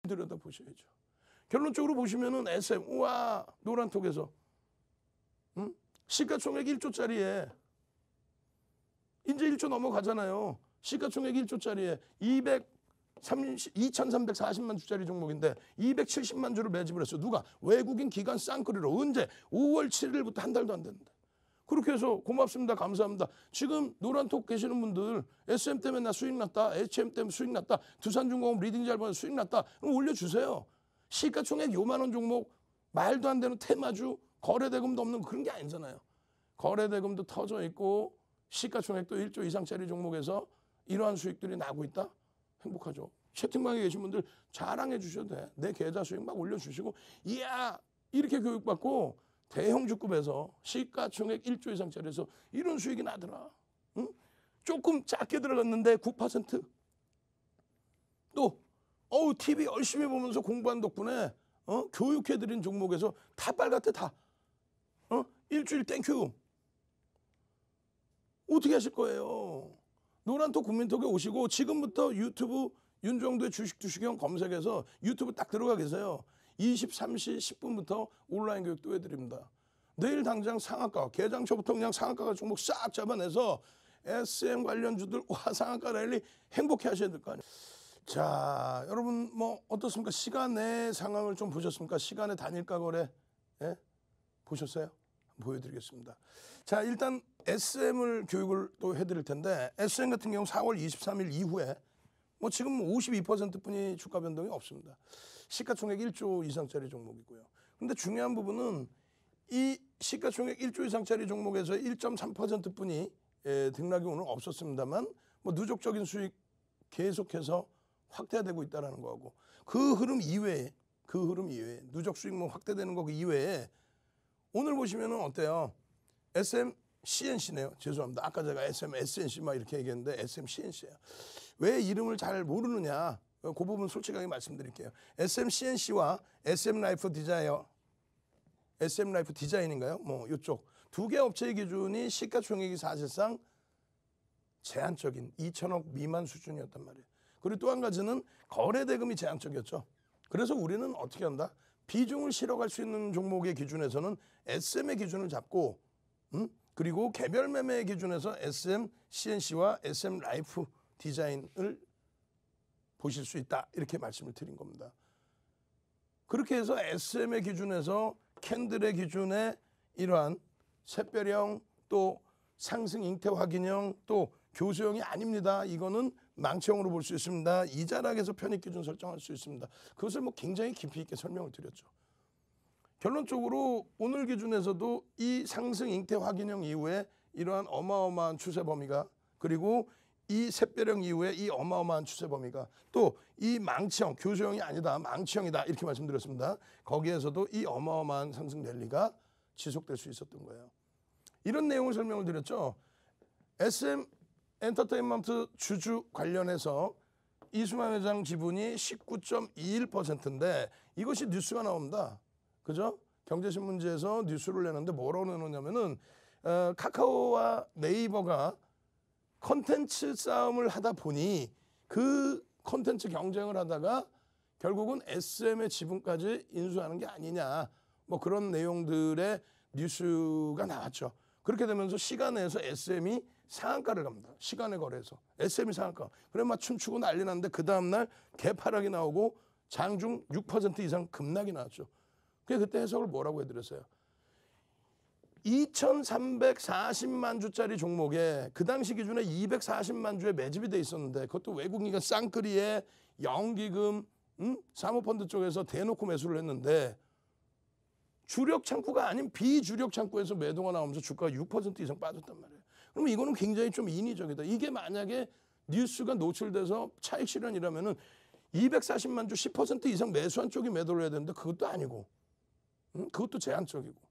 들여다보셔야죠. 결론적으로 보시면은 SM, 우와, 노란톡에서 시가총액 1조짜리에 이제 1조 넘어가잖아요. 시가총액 1조짜리에 2,340만 주짜리 종목인데 270만 주를 매집을 했어. 누가? 외국인 기관 쌍끌이로. 언제? 5월 7일부터 한 달도 안 됐는데. 그렇게 해서 고맙습니다. 감사합니다. 지금 노란톡 계시는 분들 SM 때문에 나 수익 났다. HM 때문에 수익 났다. 두산중공업 리딩 잘 보면 수익 났다. 그럼 올려주세요. 시가총액 요만 원 종목 말도 안 되는 테마주 거래대금도 없는 그런 게 아니잖아요. 거래대금도 터져 있고 시가총액도 1조 이상짜리 종목에서 이러한 수익들이 나고 있다? 행복하죠. 채팅방에 계신 분들 자랑해 주셔도 돼. 내 계좌 수익 막 올려주시고 이야 이렇게 교육받고 대형주급에서 시가총액 1조 이상짜리에서 이런 수익이 나더라. 응? 조금 작게 들어갔는데 9%. 또 TV 열심히 보면서 공부한 덕분에 교육해드린 종목에서 다 빨갛대 다. 일주일 땡큐. 어떻게 하실 거예요? 노란톡 국민톡에 오시고 지금부터 유튜브 윤정도의 주식형 검색해서 유튜브 딱 들어가 계세요. 23시 10분부터 온라인 교육도 해드립니다. 내일 당장 상한가, 개장초부터 그냥 상한가 종목 싹 잡아내서 SM 관련주들 와 상한가 랠리 행복해 하셔야 될 거 아니에요. 자, 여러분 뭐 어떻습니까? 시간의 상황을 좀 보셨습니까? 시간의 단일가 거래 보셨어요? 보여드리겠습니다. 자, 일단 SM을 교육을 또 해드릴 텐데 SM 같은 경우 4월 23일 이후에 뭐 지금 52%뿐이 주가 변동이 없습니다. 시가총액 1조 이상짜리 종목이고요. 그런데 중요한 부분은 이 시가총액 1조 이상짜리 종목에서 1.3%뿐이 등락이 오늘 없었습니다만 뭐 누적적인 수익 계속해서 확대되고 있다는 거고 그 흐름 이외에 누적 수익 뭐 확대되는 거 그 이외에 오늘 보시면은 어때요? SM CNC네요. 죄송합니다. 아까 제가 SM SNC 막 이렇게 얘기했는데 SM CNC예요. 왜 이름을 잘 모르느냐? 그 부분 솔직하게 말씀드릴게요. SM CNC와 SM 라이프 디자인인가요? 뭐 이쪽 두 개 업체의 기준이 시가총액이 사실상 제한적인 2천억 미만 수준이었단 말이에요. 그리고 또 한 가지는 거래대금이 제한적이었죠. 그래서 우리는 어떻게 한다? 비중을 실어갈 수 있는 종목의 기준에서는 SM의 기준을 잡고 그리고 개별 매매의 기준에서 SM CNC와 SM 라이프 디자인을 보실 수 있다. 이렇게 말씀을 드린 겁니다. 그렇게 해서 SM의 기준에서 캔들의 기준에 이러한 샛별형 또 상승 잉태 확인형 또 교수형이 아닙니다. 이거는 망치형으로 볼 수 있습니다. 이자락에서 편입 기준 설정할 수 있습니다. 그것을 뭐 굉장히 깊이 있게 설명을 드렸죠. 결론적으로 오늘 기준에서도 이 상승 잉태 확인형 이후에 이러한 어마어마한 추세 범위가 그리고 이 샛별형 이후에 이 어마어마한 추세 범위가 또 이 망치형 교수형이 아니다 망치형이다 이렇게 말씀드렸습니다. 거기에서도 이 어마어마한 상승 랠리가 지속될 수 있었던 거예요. 이런 내용을 설명을 드렸죠. SM 엔터테인먼트 주주 관련해서 이수만 회장 지분이 19.21%인데 이것이 뉴스가 나옵니다. 그죠? 경제신문지에서 뉴스를 내는데 뭐라고 내놓냐면은 카카오와 네이버가 컨텐츠 싸움을 하다 보니 그 컨텐츠 경쟁을 하다가 결국은 SM의 지분까지 인수하는 게 아니냐 뭐 그런 내용들의 뉴스가 나왔죠. 그렇게 되면서 시간에서 SM이 상한가를 갑니다. 시간의 거래에서 SM이 상한가. 그래 막 춤추고 난리 났는데 그 다음날 개파락이 나오고 장중 6% 이상 급락이 나왔죠. 그때 해석을 뭐라고 해드렸어요? 2,340만 주짜리 종목에 그 당시 기준에 240만 주에 매집이 돼 있었는데 그것도 외국인과 쌍끌이에 연기금 사모펀드 쪽에서 대놓고 매수를 했는데 주력 창구가 아닌 비주력 창구에서 매도가 나오면서 주가가 6% 이상 빠졌단 말이에요. 그러면 이거는 굉장히 좀 인위적이다. 이게 만약에 뉴스가 노출돼서 차익 실현이라면은 240만 주 10% 이상 매수한 쪽이 매도를 해야 되는데 그것도 아니고 그것도 제한적이고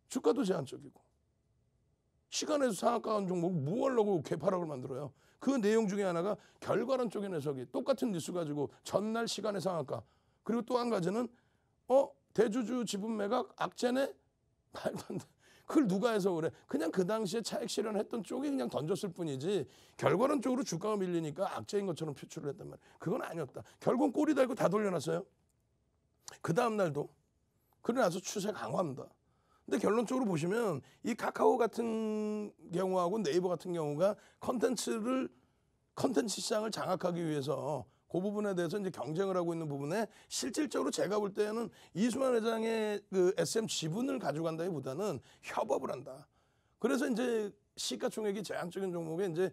주가도 제한적이고 시간에서 상한가 간 종목 뭐 하려고 개파락을 만들어요. 그 내용 중에 하나가 결과론 쪽의 해석이 똑같은 뉴스 가지고 전날 시간의 상한가 그리고 또 한 가지는 대주주 지분 매각 악재네? 말도 안 돼. 그걸 누가 해서 그래? 그냥 그 당시에 차익 실현했던 쪽이 그냥 던졌을 뿐이지 결과론적으로 주가가 밀리니까 악재인 것처럼 표출을 했단 말이에요. 그건 아니었다. 결국은 꼬리 달고 다 돌려놨어요. 그 다음 날도. 그러고 나서 추세 강화합니다. 근데 결론적으로 보시면 이 카카오 같은 경우하고 네이버 같은 경우가 컨텐츠 시장을 장악하기 위해서 그 부분에 대해서 이제 경쟁을 하고 있는 부분에 실질적으로 제가 볼 때는 이수만 회장의 그 SM 지분을 가져간다기보다는 협업을 한다. 그래서 이제 시가총액이 제한적인 종목에 이제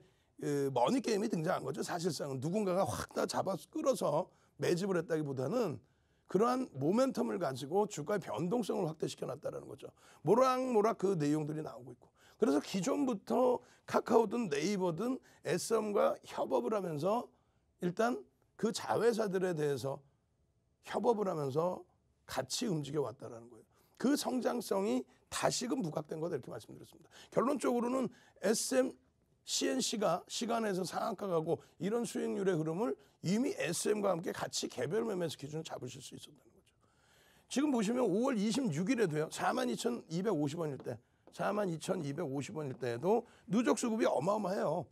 머니 게임이 등장한 거죠. 사실상은 누군가가 확 다 잡아 끌어서 매집을 했다기보다는 그러한 모멘텀을 가지고 주가의 변동성을 확대시켜 놨다는 거죠. 모락모락 그 내용들이 나오고 있고. 그래서 기존부터 카카오든 네이버든 SM과 협업을 하면서 일단 그 자회사들에 대해서 협업을 하면서 같이 움직여 왔다는 거예요. 그 성장성이 다시금 부각된 거다 이렇게 말씀드렸습니다. 결론적으로는 SM, CNC가 시간에서 상한가 가고 이런 수익률의 흐름을 이미 SM과 함께 같이 개별 매매에서 기준을 잡으실 수 있었다는 거죠. 지금 보시면 5월 26일에도요. 42,250원일 때 42,250원일 때에도 누적 수급이 어마어마해요.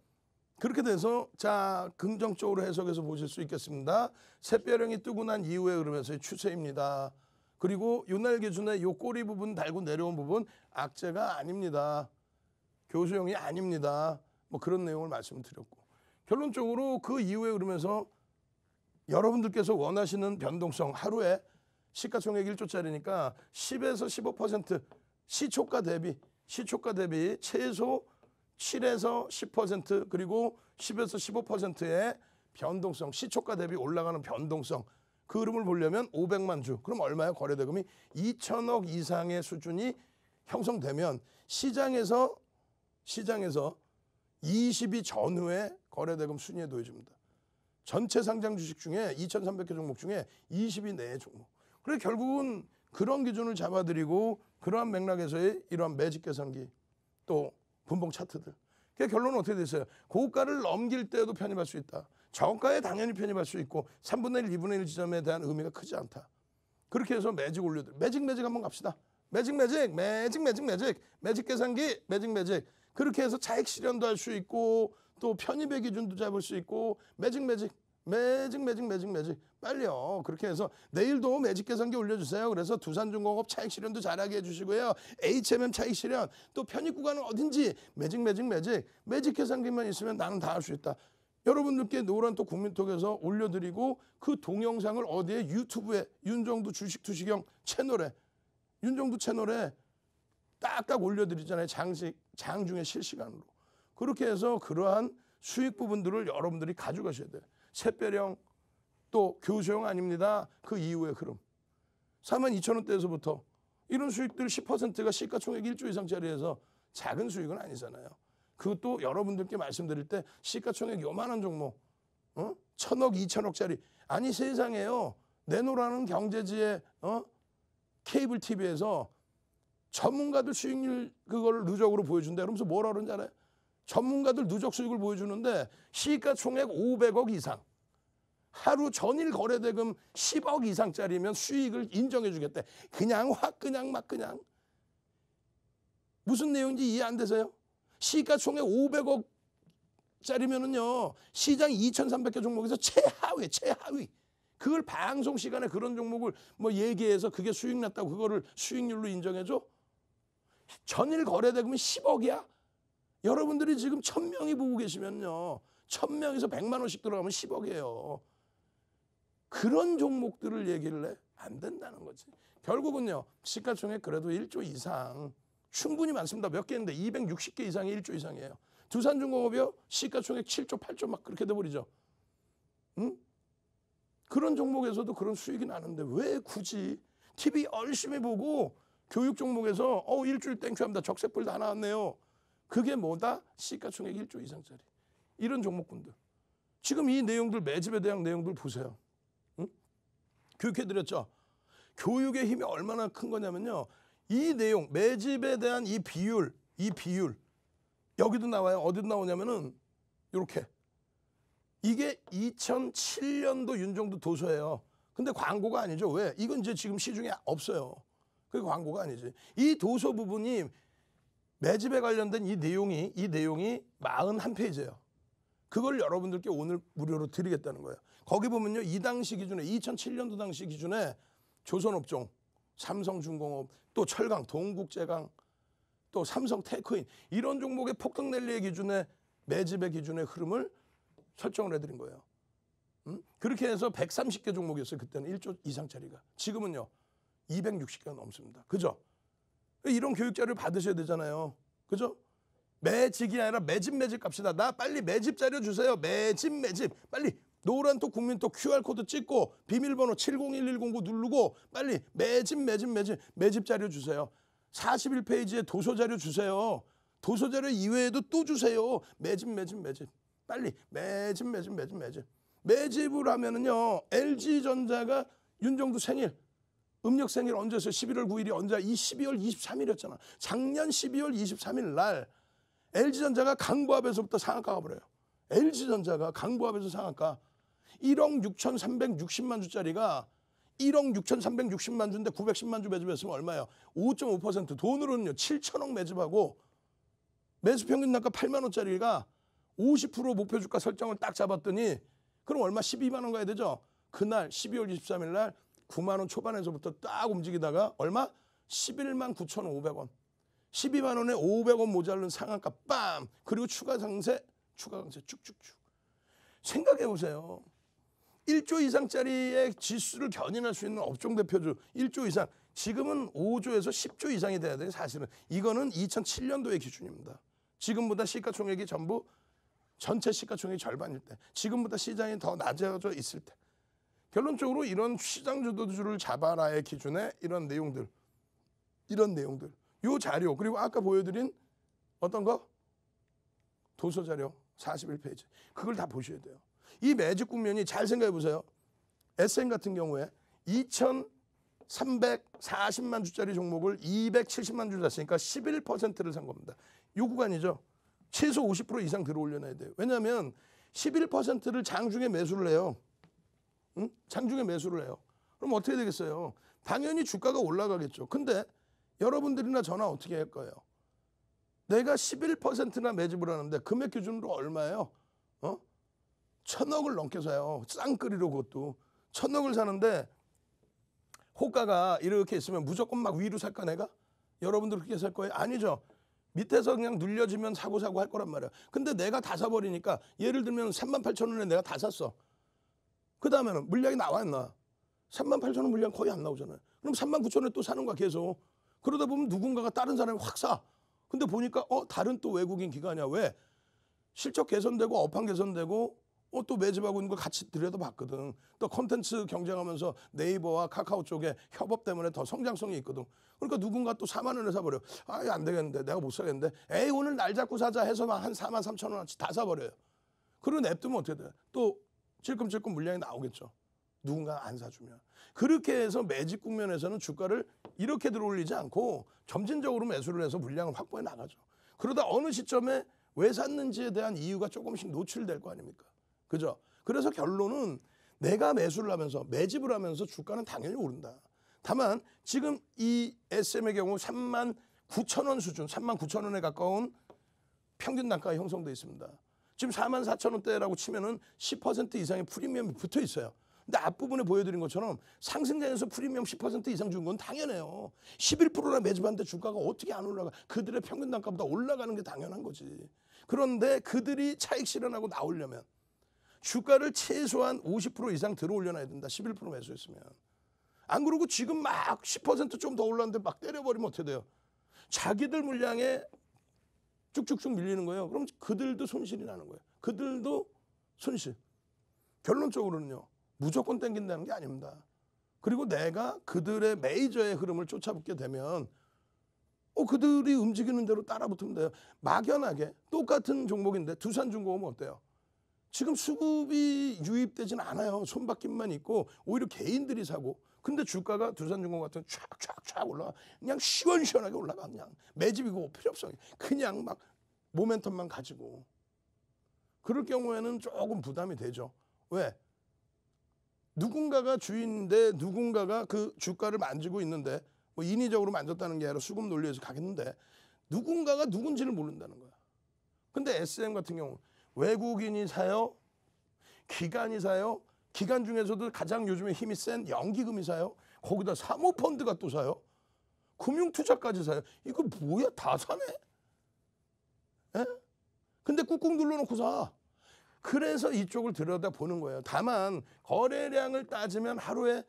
그렇게 돼서 자 긍정적으로 해석해서 보실 수 있겠습니다. 샛별형이 뜨고 난 이후에 흐름에서의 추세입니다. 그리고 요날 기준에 요 꼬리 부분 달고 내려온 부분 악재가 아닙니다. 교수형이 아닙니다. 뭐 그런 내용을 말씀드렸고 결론적으로 그 이후에 흐르면서 여러분들께서 원하시는 변동성 하루에 시가총액 1조짜리니까 10에서 15% 시초가 대비 최소 7에서 10% 그리고 10에서 15%의 변동성 시초가 대비 올라가는 변동성 그 흐름을 보려면 500만 주 그럼 얼마야? 거래대금이 2천억 이상의 수준이 형성되면 시장에서 20위 전후의 거래대금 순위에 놓여집니다. 전체 상장 주식 중에 2,300개 종목 중에 20위 내의 종목. 그래 결국은 그런 기준을 잡아드리고 그러한 맥락에서의 이러한 매직 계산기 또 분봉 차트들. 그러니까 결론은 어떻게 됐어요? 고가를 넘길 때도 편입할 수 있다. 저가에 당연히 편입할 수 있고 3분의 1, 2분의 1 지점에 대한 의미가 크지 않다. 그렇게 해서 매직 올려드려. 매직 한번 갑시다. 매직 계산기 매직. 그렇게 해서 차익 실현도 할 수 있고 또 편입의 기준도 잡을 수 있고 매직 빨리요. 그렇게 해서 내일도 매직 계산기 올려주세요. 그래서 두산중공업 차익 실현도 잘하게 해주시고요. HMM 차익 실현 또 편입 구간은 어딘지 매직 계산기만 있으면 나는 다 할 수 있다. 여러분들께 노란 또 국민톡에서 올려드리고 그 동영상을 어디에 유튜브에 윤정두 주식 투시경 채널에 윤정두 채널에 딱딱 올려드리잖아요. 장중에 실시간으로. 그렇게 해서 그러한 수익 부분들을 여러분들이 가져가셔야 돼요. 샛별형 또 교수형 아닙니다. 그 이후의 흐름. 42,000원대에서부터 이런 수익들 10%가 시가총액 1조 이상짜리에서 작은 수익은 아니잖아요. 그것도 여러분들께 말씀드릴 때 시가총액 요만한 종목 1,000억, 2,000억짜리 아니 세상에요. 내놓으라는 경제지의 케이블 TV에서 전문가들 수익률 그걸 누적으로 보여준다. 그러면서 뭐라 그러는지 알아요? 전문가들 누적 수익을 보여주는데 시가총액 500억 이상 하루 전일 거래대금 10억 이상짜리면 수익을 인정해 주겠대. 그냥 무슨 내용인지 이해 안 되세요? 시가총액 500억짜리면은요 시장 2,300개 종목에서 최하위 그걸 방송 시간에 그런 종목을 뭐 얘기해서 그게 수익 났다고 그거를 수익률로 인정해줘? 전일 거래대금이 10억이야? 여러분들이 지금 1,000명이 보고 계시면요 1,000명에서 100만 원씩 들어가면 10억이에요. 그런 종목들을 얘기를 해? 안 된다는 거지. 결국은요 시가총액 그래도 1조 이상 충분히 많습니다. 몇 개인데 260개 이상이 1조 이상이에요. 두산중공업이요 시가총액 7조 8조 막 그렇게 돼버리죠. 응? 그런 종목에서도 그런 수익이 나는데 왜 굳이 TV 열심히 보고 교육 종목에서 일주일 땡큐합니다. 적색불 다 나왔네요. 그게 뭐다? 시가총액 1조 이상짜리. 이런 종목군들. 지금 이 내용들 매집에 대한 내용들 보세요. 응? 교육해드렸죠. 교육의 힘이 얼마나 큰 거냐면요. 이 내용 매집에 대한 이 비율 여기도 나와요. 어디도 나오냐면은 이렇게 이게 2007년도 윤정두 도서예요. 근데 광고가 아니죠. 왜? 이건 이제 지금 시중에 없어요. 그게 광고가 아니지. 이 도서 부분이 매집에 관련된 이 내용이 41페이지예요. 그걸 여러분들께 오늘 무료로 드리겠다는 거예요. 거기 보면요. 이 당시 기준에 2007년도 당시 기준에 조선업종, 삼성중공업, 또 철강, 동국제강, 또 삼성 테크인 이런 종목의 폭등 랠리의 기준에 매집의 기준의 흐름을 설정을 해드린 거예요. 그렇게 해서 130개 종목이었어요. 그때는 1조 이상짜리가. 지금은요. 260개가 넘습니다. 그죠? 이런 교육 자료를 받으셔야 되잖아요. 그죠? 매직이 아니라 매집 갑시다. 나 빨리 매집 자료 주세요. 매집. 빨리 노란톡 국민톡 QR코드 찍고 비밀번호 701109 누르고 빨리 매집 자료 주세요. 41페이지에 도서 자료 주세요. 도서 자료 이외에도 또 주세요. 매집. 빨리 매집. 매집을 하면은요. LG전자가 윤정두 생일 음력 생일 언제였어요? 11월 9일이 언제? 이 12월 23일이었잖아. 작년 12월 23일 날 LG전자가 강보합에서부터 상한가가 버려요. LG전자가 강보합에서 상한가 1억 6,360만 주짜리가 1억 6,360만 주인데 910만 주 매집했으면 얼마예요? 5.5% 돈으로는요 7천억 매집하고 매수평균 단가 8만 원짜리가 50% 목표 주가 설정을 딱 잡았더니 그럼 얼마? 12만 원 가야 되죠? 그날 12월 23일 날 9만 원 초반에서부터 딱 움직이다가 얼마? 11만 9,500원. 12만 원에 500원 모자른 상한가 빰! 그리고 추가 강세 쭉쭉쭉. 생각해 보세요. 1조 이상짜리의 지수를 견인할 수 있는 업종 대표주 1조 이상. 지금은 5조에서 10조 이상이 돼야 돼요. 사실은. 이거는 2007년도의 기준입니다. 지금보다 시가총액이 전부 전체 시가총액 절반일 때. 지금보다 시장이 더 낮아져 있을 때. 결론적으로 이런 시장 주도주를 잡아라의 기준에 이런 내용들. 요 자료 그리고 아까 보여드린 어떤 거? 도서 자료 41페이지. 그걸 다 보셔야 돼요. 이 매집 국면이 잘 생각해 보세요. SM 같은 경우에 2,340만 주짜리 종목을 270만 주 샀으니까 11%를 산 겁니다. 요 구간이죠. 최소 50% 이상 들어올려놔야 돼요. 왜냐하면 11%를 장중에 매수를 해요. 장중에 매수를 해요. 그럼 어떻게 되겠어요? 당연히 주가가 올라가겠죠. 근데 여러분들이나 저나 어떻게 할 거예요? 내가 11%나 매집을 하는데 금액 기준으로 얼마예요? 1,000억을 넘게 사요. 쌍끌이로 그것도. 1,000억을 사는데 호가가 이렇게 있으면 무조건 막 위로 살까 내가? 여러분들 그렇게 살 거예요? 아니죠. 밑에서 그냥 눌려지면 사고 할 거란 말이야. 근데 내가 다 사버리니까 예를 들면 38,000원에 내가 다 샀어. 그 다음에는 물량이 나와 안 나와? 38,000원 물량 거의 안 나오잖아요. 그럼 39,000원에 또 사는 거야 계속. 그러다 보면 누군가가 다른 사람이 확 사. 근데 보니까 다른 또 외국인 기관이야. 왜? 실적 개선되고 업황 개선되고 또 매집하고 있는 걸 같이 들여다봤거든. 또 콘텐츠 경쟁하면서 네이버와 카카오 쪽에 협업 때문에 더 성장성이 있거든. 그러니까 누군가 또 4만 원에 사버려. 안 되겠는데 내가 못 사겠는데. 에이 오늘 날 잡고 사자 해서 한 4만 3천 원어치 다 사버려요. 그리고 냅두면 어떻게 돼? 또 찔끔찔끔 물량이 나오겠죠. 누군가 안 사주면. 그렇게 해서 매집 국면에서는 주가를 이렇게 들어올리지 않고 점진적으로 매수를 해서 물량을 확보해 나가죠. 그러다 어느 시점에 왜 샀는지에 대한 이유가 조금씩 노출될 거 아닙니까? 그죠? 그래서 결론은 내가 매수를 하면서 매집을 하면서 주가는 당연히 오른다. 다만 지금 이 SM의 경우 3만 9천 원 수준, 3만 9천 원에 가까운 평균 단가가 형성되어 있습니다. 지금 4만 4천 원대라고 치면은 10% 이상의 프리미엄이 붙어 있어요. 근데 앞부분에 보여드린 것처럼 상승장에서 프리미엄 10% 이상 준 건 당연해요. 11%나 매집하는데 주가가 어떻게 안 올라가? 그들의 평균 단가보다 올라가는 게 당연한 거지. 그런데 그들이 차익 실현하고 나오려면 주가를 최소한 50% 이상 들어올려놔야 된다. 11% 매수했으면. 안 그러고 지금 막 10% 좀 더 올랐는데 막 때려버리면 어떻게 돼요? 자기들 물량에 쭉쭉쭉 밀리는 거예요. 그럼 그들도 손실이 나는 거예요. 그들도 손실. 결론적으로는요. 무조건 땡긴다는 게 아닙니다. 그리고 내가 그들의 메이저의 흐름을 쫓아붙게 되면 그들이 움직이는 대로 따라붙으면 돼요. 막연하게 똑같은 종목인데 두산중공업은 어때요? 지금 수급이 유입되진 않아요. 손바뀜만 있고 오히려 개인들이 사고. 근데 주가가 두산중공업 같은 촥촥촥 올라가. 그냥 시원시원하게 올라가. 그냥 매집이고 필요 없어. 그냥 막 모멘텀만 가지고. 그럴 경우에는 조금 부담이 되죠. 왜? 누군가가 주인인데 누군가가 그 주가를 만지고 있는데 뭐 인위적으로 만졌다는 게 아니라 수급 논리에서 가겠는데 누군가가 누군지를 모른다는 거야. 근데 SM 같은 경우 외국인이 사요? 기관이 사요? 기관 중에서도 가장 요즘에 힘이 센 연기금이 사요? 거기다 사모펀드가 또 사요? 금융투자까지 사요? 이거 뭐야? 다 사네? 에? 근데 꾹꾹 눌러놓고 사. 그래서 이쪽을 들여다보는 거예요. 다만 거래량을 따지면 하루에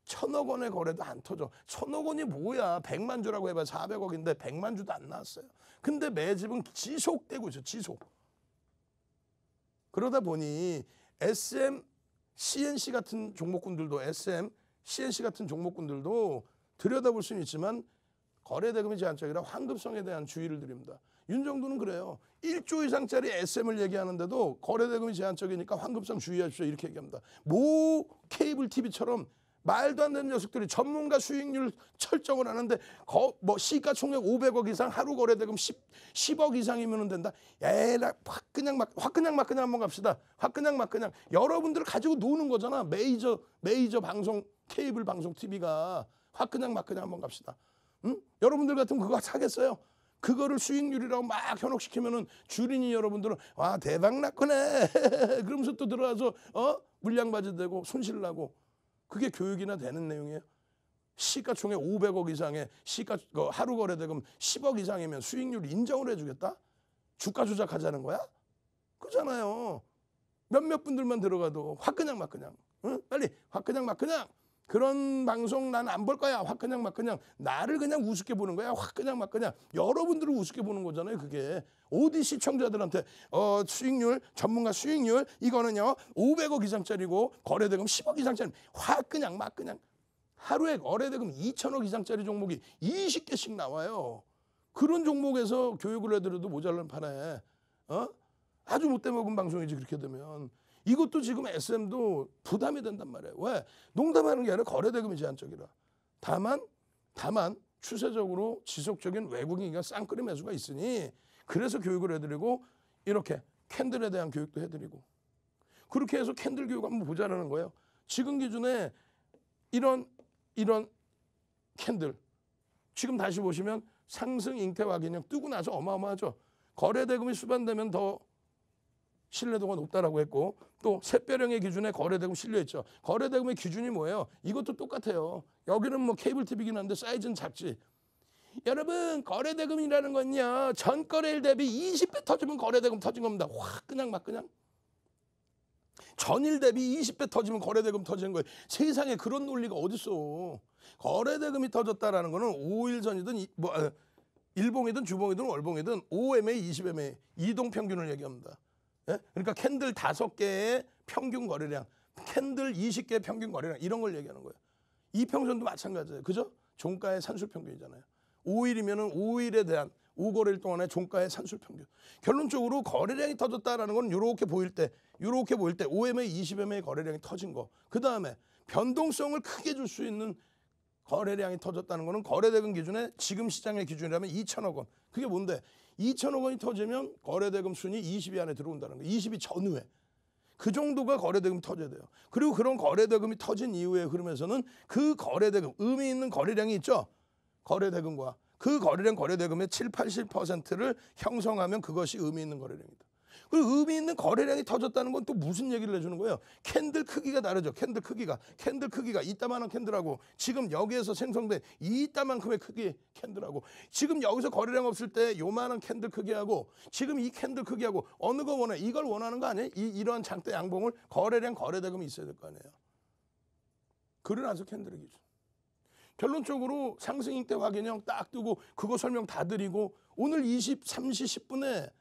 1,000억 원의 거래도 안 터져. 1,000억 원이 뭐야? 100만 주라고 해봐 400억인데 100만 주도 안 나왔어요. 근데 매집은 지속되고 있어요. 지속. 그러다 보니 SM, CNC 같은 종목군들도 CNC 같은 종목군들도 들여다볼 수는 있지만 거래대금이 제한적이라 환급성에 대한 주의를 드립니다. 윤정도는 그래요. 1조 이상짜리 SM을 얘기하는데도 거래대금이 제한적이니까 환급성 주의하십시오. 이렇게 얘기합니다. 모 케이블 TV처럼 말도 안 되는 녀석들이 전문가 수익률 설정을 하는데 시가총액 500억 이상 하루 거래대금 10억 이상이면 된다. 에라 화끈냥 한번 갑시다. 화끈냥 여러분들 가지고 노는 거잖아. 메이저 방송 케이블 방송 TV가 화끈냥 한번 갑시다. 응? 여러분들 같으면 그거 사겠어요? 그거를 수익률이라고 막 현혹시키면은 주린이 여러분들은 와 대박 났구네 그러면서 또 들어와서 물량바지 되고 손실 나고. 그게 교육이나 되는 내용이에요. 시가총액 500억 이상의 하루 거래대금 10억 이상이면 수익률 인정을 해주겠다? 주가 조작하자는 거야? 그렇잖아요. 몇몇 분들만 들어가도 화끈냥 응? 빨리 화끈냥 그런 방송 난 안 볼 거야. 화끈냥 나를 그냥 우습게 보는 거야. 화끈냥 여러분들을 우습게 보는 거잖아요. 그게 어디 시청자들한테 수익률 전문가 수익률 이거는요 500억 이상짜리고 거래대금 10억 이상짜리 화끈냥 하루에 거래대금 2천억 이상짜리 종목이 20개씩 나와요. 그런 종목에서 교육을 해드려도 모자란 판에 아주 못돼 먹은 방송이지. 그렇게 되면 이것도 지금 SM도 부담이 된단 말이에요. 왜? 농담하는 게 아니라 거래대금이 제한적이라. 다만 추세적으로 지속적인 외국인과 쌍끌이 매수가 있으니 그래서 교육을 해드리고 이렇게 캔들에 대한 교육도 해드리고 그렇게 해서 캔들 교육 한번 보자라는 거예요. 지금 기준에 이런 캔들 지금 다시 보시면 상승 잉태 확인형 뜨고 나서 어마어마하죠. 거래대금이 수반되면 더 신뢰도가 높다라고 했고 또 샛별형의 기준에 거래대금 실려있죠. 거래대금의 기준이 뭐예요? 이것도 똑같아요. 여기는 뭐 케이블 TV긴 한데 사이즈는 작지. 여러분 거래대금이라는 건요 전거래일 대비 20배 터지면 거래대금 터진 겁니다. 화끈냥 전일 대비 20배 터지면 거래대금 터지는 거예요. 세상에 그런 논리가 어딨어. 거래대금이 터졌다라는 거는 5일 전이든 일봉이든 주봉이든 월봉이든 5MA, 20MA 이동평균을 얘기합니다. 예? 그러니까 캔들 5개의 평균 거래량, 캔들 20개의 평균 거래량 이런 걸 얘기하는 거예요. 이평선도 마찬가지예요. 그죠? 종가의 산술평균이잖아요. 5일이면은 5일에 대한 5거래일 동안의 종가의 산술평균. 결론적으로 거래량이 터졌다라는 건 이렇게 보일 때 5MA, 20MA 거래량이 터진 거. 그 다음에 변동성을 크게 줄 수 있는 거래량이 터졌다는 거는 거래대금 기준에 지금 시장의 기준이라면 2천억 원. 그게 뭔데? 2천억 원이 터지면 거래대금 순위 20위 안에 들어온다는 거예요. 20위 전후에. 그 정도가 거래대금이 터져야 돼요. 그리고 그런 거래대금이 터진 이후에 흐름에서는 그 거래대금, 의미 있는 거래량이 있죠. 거래대금과 그 거래대금의 7, 80%를 형성하면 그것이 의미 있는 거래량이다. 그리고 의미 있는 거래량이 터졌다는 건 또 무슨 얘기를 해주는 거예요? 캔들 크기가 다르죠. 캔들 크기가 이따만한 캔들하고 지금 여기에서 생성된 이따만큼의 크기의 캔들하고 지금 여기서 거래량 없을 때 요만한 캔들 크기하고 지금 이 캔들 크기하고 어느 거 원해? 이걸 원하는 거 아니에요? 이러한 장대 양봉을 거래량이 있어야 될 거 아니에요. 그러나서 캔들의 기준. 결론적으로 상승 잉태 확인형 딱 뜨고 그거 설명 다 드리고 오늘 3시 10분에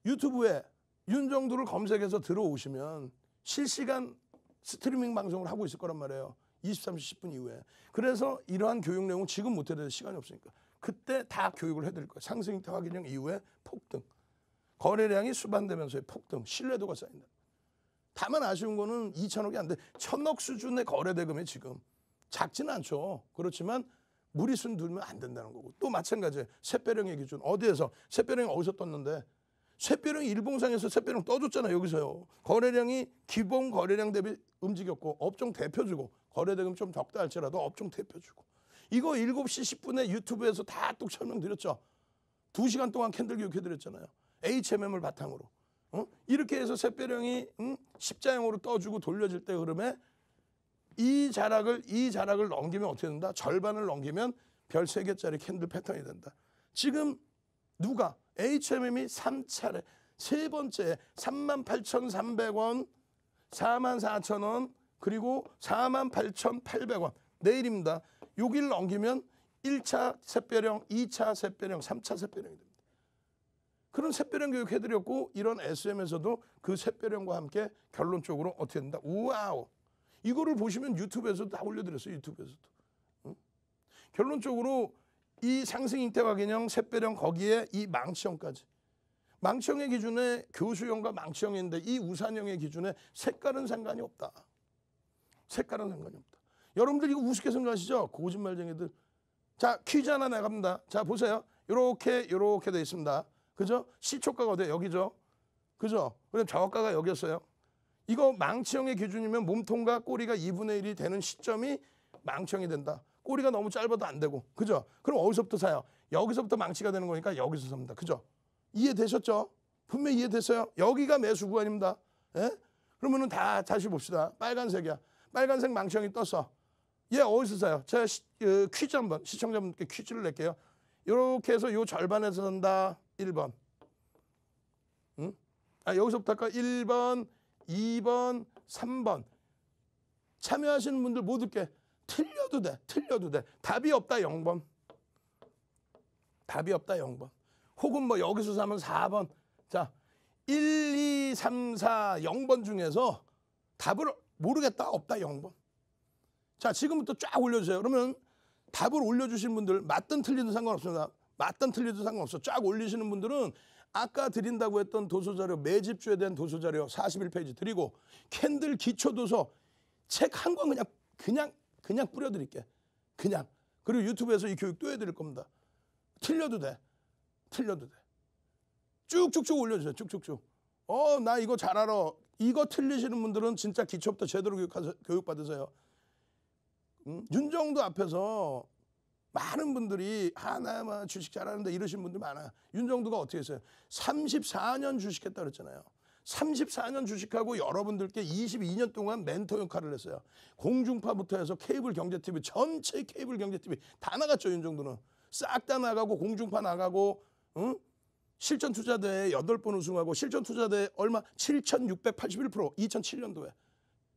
유튜브에 윤정도를 검색해서 들어오시면 실시간 스트리밍 방송을 하고 있을 거란 말이에요. 23시 10분 이후에. 그래서 이러한 교육 내용은 지금 못 해드릴 시간이 없으니까 그때 다 교육을 해드릴 거예요. 상승 잉태 확인형 이후에 폭등. 거래량이 수반되면서의 폭등. 신뢰도가 쌓인다. 다만 아쉬운 거는 2천억이 안 돼. 1,000억 수준의 거래대금이 지금. 작지는 않죠. 그렇지만 무리수는 두면 안 된다는 거고. 또 마찬가지예요. 샛별형의 기준. 샛별형이 어디서 떴는데? 샛별형이 일봉상에서 샛별형 떠줬잖아요. 여기서요. 거래량이 기본 거래량 대비 움직였고 업종 대표주고 거래대금 좀 적다 할지라도 업종 대표주고 이거 7시 10분에 유튜브에서 다 뚝 설명드렸죠. 2시간 동안 캔들 교육해드렸잖아요. HMM을 바탕으로. 이렇게 해서 샛별령이 십자형으로 떠주고 돌려질 때 흐름에 이 자락을 넘기면 어떻게 된다? 절반을 넘기면 별 3개짜리 캔들 패턴이 된다. 지금 누가? HMM이 3차례, 세 번째 38,300원, 44,000원, 그리고 48,800원. 내일입니다. 여기를 넘기면 1차 샛별령, 2차 샛별령, 3차 샛별령이 됩니다. 그런 샛별령 교육해드렸고 이런 SM에서도 그 샛별령과 함께 결론적으로 어떻게 된다? 우와우. 이거를 보시면 유튜브에서도 다 올려드렸어요. 유튜브에서도. 결론적으로 이 상승 잉태와 개념, 샛별령 거기에 이 망치형까지. 망치형의 기준에 교수형과 망치형인데 이 우산형의 기준에 색깔은 상관이 없다. 색깔은 상관이 없다. 여러분들 이거 우습게 생각하시죠? 거짓말쟁이들. 자, 퀴즈 하나 나갑니다. 자, 보세요. 요렇게 돼 있습니다. 그죠? 시초가가 어디에? 여기죠. 그죠? 그럼 저가가 여기였어요. 이거 망치형의 기준이면 몸통과 꼬리가 2분의 1이 되는 시점이 망치형이 된다. 꼬리가 너무 짧아도 안 되고. 그죠? 그럼 어디서부터 사요? 여기서부터 망치가 되는 거니까 여기서 삽니다. 그죠? 이해되셨죠? 분명히 이해됐어요? 여기가 매수 구간입니다. 예? 그러면은 다시 봅시다. 빨간색이야. 빨간색 망치형이 떴어. 얘 어디서 사요? 제가 퀴즈 한번 시청자분께 퀴즈를 낼게요. 이렇게 해서 요 절반에서 산다. 1번. 응? 여기서부터 할까? 1번, 2번, 3번. 참여하시는 분들 모두께 틀려도 돼. 틀려도 돼. 답이 없다. 0번. 답이 없다. 0번. 혹은 뭐 여기서 사면 4번. 자, 1, 2, 3, 4, 0번 중에서 답을 모르겠다. 없다. 0번. 자, 지금부터 쫙 올려주세요. 그러면 답을 올려주신 분들 맞든 틀리든 상관없습니다. 맞든 틀리든 상관없어. 쫙 올리시는 분들은 아까 드린다고 했던 도서자료, 매집주에 대한 도서자료 41페이지 드리고 캔들 기초도서 책 한 권 그냥 뿌려드릴게. 그냥. 그리고 유튜브에서 이 교육 또 해드릴 겁니다. 틀려도 돼. 틀려도 돼. 쭉쭉쭉 올려주세요. 쭉쭉쭉. 나 이거 잘 알아. 이거 틀리시는 분들은 진짜 기초부터 제대로 교육받으세요. 윤정도 앞에서 많은 분들이 나 주식 잘하는데 이러신 분들 많아요. 윤정도가 어떻게 했어요? 34년 주식했다 그랬잖아요. 34년 주식하고 여러분들께 22년 동안 멘토 역할을 했어요. 공중파부터 해서 케이블 경제TV, 전체 케이블 경제TV 다 나갔죠. 윤정도는. 싹 다 나가고 공중파 나가고 실전투자대회 8번 우승하고 실전투자대회 얼마? 7,681% 2007년도에.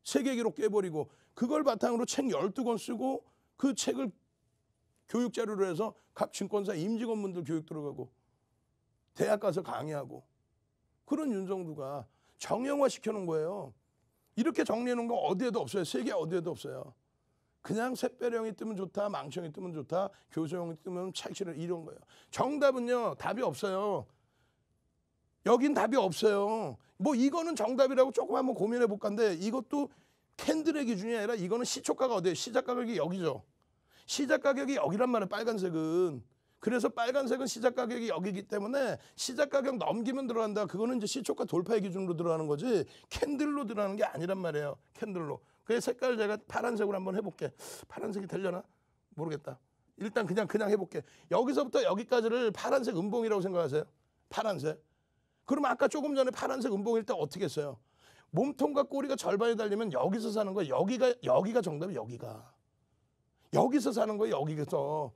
세계 기록 깨버리고 그걸 바탕으로 책 12권 쓰고 그 책을 교육자료로 해서 각 증권사 임직원분들 교육 들어가고 대학 가서 강의하고 그런 윤정두가 정형화 시켜놓은 거예요. 이렇게 정리해놓은 거 어디에도 없어요. 세계 어디에도 없어요. 그냥 샛별령이 뜨면 좋다, 망치형이 뜨면 좋다, 교수형이 뜨면 책 싫어 이런 거예요. 정답은요. 답이 없어요. 여긴 답이 없어요. 뭐 이거는 정답이라고 조금 한번 고민해 볼 건데 이것도 캔들의 기준이 아니라 이거는 시초가가 어디예요? 시작 가격이 여기죠. 시작 가격이 여기란 말이에요. 빨간색은. 그래서 빨간색은 시작 가격이 여기기 때문에 시작 가격 넘기면 들어간다. 그거는 이제 시초가 돌파의 기준으로 들어가는 거지 캔들로 들어가는 게 아니란 말이에요. 캔들로. 그래서 색깔 제가 파란색으로 한번 해볼게. 파란색이 되려나? 모르겠다. 일단 그냥 해볼게. 여기서부터 여기까지를 파란색 음봉이라고 생각하세요. 파란색. 그러면 아까 조금 전에 파란색 음봉일 때 어떻게 했어요? 몸통과 꼬리가 절반이 달리면 여기서 사는 거예요. 여기가 정답이 여기가. 여기서 사는 거예요. 여기서.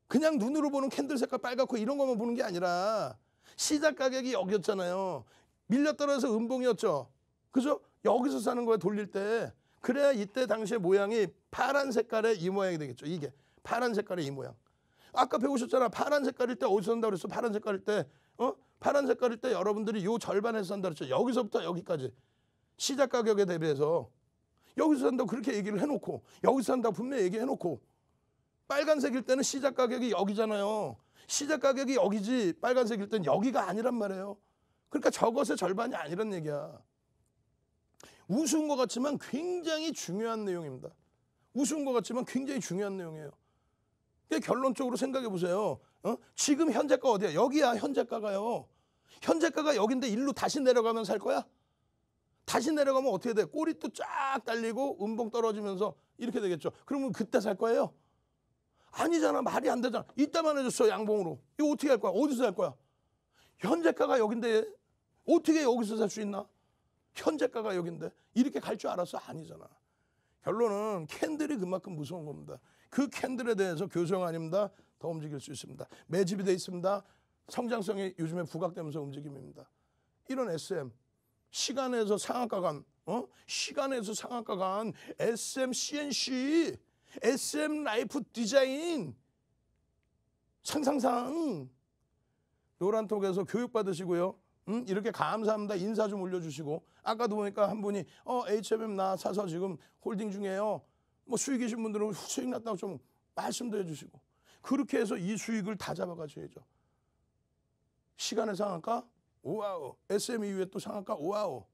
그냥 눈으로 보는 캔들 색깔 빨갛고 이런 것만 보는 게 아니라 시작 가격이 여기였잖아요. 밀려떨어져서 음봉이었죠. 그죠? 여기서 사는 거예요. 돌릴 때. 그래야 이때 당시의 모양이 파란 색깔의 이 모양이 되겠죠. 이게 파란 색깔의 이 모양. 아까 배우셨잖아. 파란 색깔일 때 어디서 산다고 그랬어? 파란 색깔일 때. 파란 색깔일 때 여러분들이 요 절반에서 산다고 그랬죠. 여기서부터 여기까지. 시작 가격에 대비해서. 여기서 산다고 그렇게 얘기를 해놓고 여기서 산다고 분명히 얘기해놓고 빨간색일 때는 시작 가격이 여기잖아요. 시작 가격이 여기지 빨간색일 때는 여기가 아니란 말이에요. 그러니까 저것의 절반이 아니란 얘기야. 우스운 것 같지만 굉장히 중요한 내용입니다. 우스운 것 같지만 굉장히 중요한 내용이에요. 결론적으로 생각해 보세요. 지금 현재가 어디야? 여기야. 현재가가요. 현재가가 여긴데 일로 다시 내려가면 살 거야? 다시 내려가면 어떻게 돼? 꼬리 또 쫙 달리고 음봉 떨어지면서 이렇게 되겠죠. 그러면 그때 살 거예요? 아니잖아. 말이 안 되잖아. 이따만 해줬어. 양봉으로. 이거 어떻게 할 거야? 어디서 할 거야? 현재가가 여긴데 어떻게 여기서 살 수 있나? 현재가가 여긴데 이렇게 갈 줄 알았어? 아니잖아. 결론은 캔들이 그만큼 무서운 겁니다. 그 캔들에 대해서 교수형 아닙니다. 더 움직일 수 있습니다. 매집이 돼 있습니다. 성장성이 요즘에 부각되면서 움직임입니다. 이런 SM 시간에서 상한가 간 시간에서 상한가 간 SM CNC SM 라이프 디자인 상상상 노란톡에서 교육받으시고요. 이렇게 감사합니다. 인사 좀 올려주시고 아까도 보니까 한 분이 HMM 나 사서 지금 홀딩 중이에요. 뭐 수익이신 분들은 수익 났다고 좀 말씀도 해주시고 그렇게 해서 이 수익을 다 잡아가셔야죠. 시간의 상한가? 오와우. SM 이후에 또 상한가? 오와우.